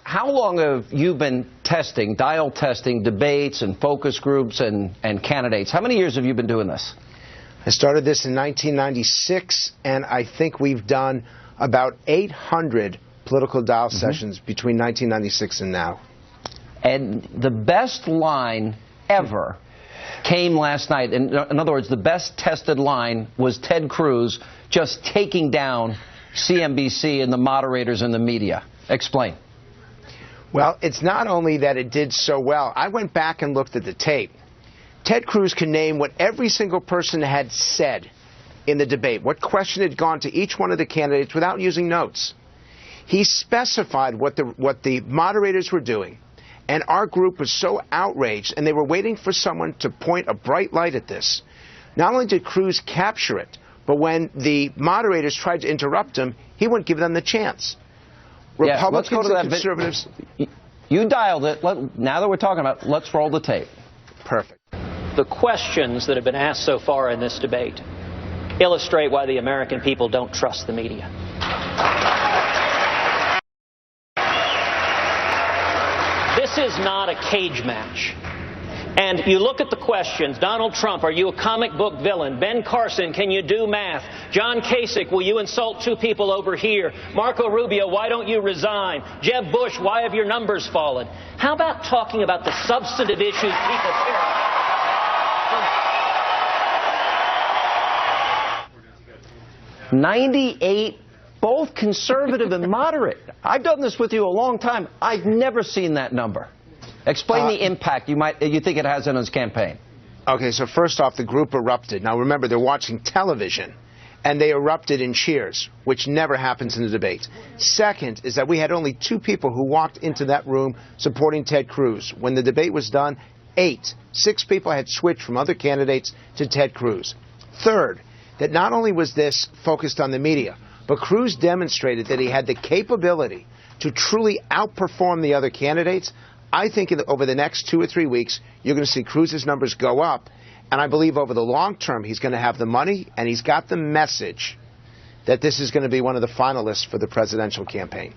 How long have you been testing, dial testing, debates and focus groups and candidates? How many years have you been doing this? I started this in 1996, and I think we've done about 800 political dial sessions between 1996 and now. And the best line ever came last night. In other words, the best tested line was Ted Cruz just taking down CNBC and the moderators and the media. Explain. Well, it's not only that it did so well. I went back and looked at the tape. Ted Cruz can name what every single person had said in the debate, what question had gone to each one of the candidates without using notes. He specified what the moderators were doing, and our group was so outraged, and they were waiting for someone to point a bright light at this. Not only did Cruz capture it, but when the moderators tried to interrupt him, he wouldn't give them the chance. Republicans and conservatives. You dialed it. Now that we're talking about it, let's roll the tape. Perfect. The questions that have been asked so far in this debate illustrate why the American people don't trust the media. This is not a cage match. And you look at the questions. Donald Trump, are you a comic book villain? Ben Carson, can you do math? John Kasich, will you insult two people over here? Marco Rubio, why don't you resign? Jeb Bush, why have your numbers fallen? How about talking about the substantive issues people care about? 98, both conservative and moderate. I've done this with you a long time. I've never seen that number. Explain the impact you think it has on his campaign. Okay, so first off, the group erupted. Now remember, they're watching television, and they erupted in cheers, which never happens in the debate. Second is that we had only 2 people who walked into that room supporting Ted Cruz. When the debate was done, 6 people had switched from other candidates to Ted Cruz. Third, that not only was this focused on the media, but Cruz demonstrated that he had the capability to truly outperform the other candidates. I think over the next 2 or 3 weeks, you're going to see Cruz's numbers go up. And I believe over the long term, he's going to have the money and he's got the message that this is going to be one of the finalists for the presidential campaign.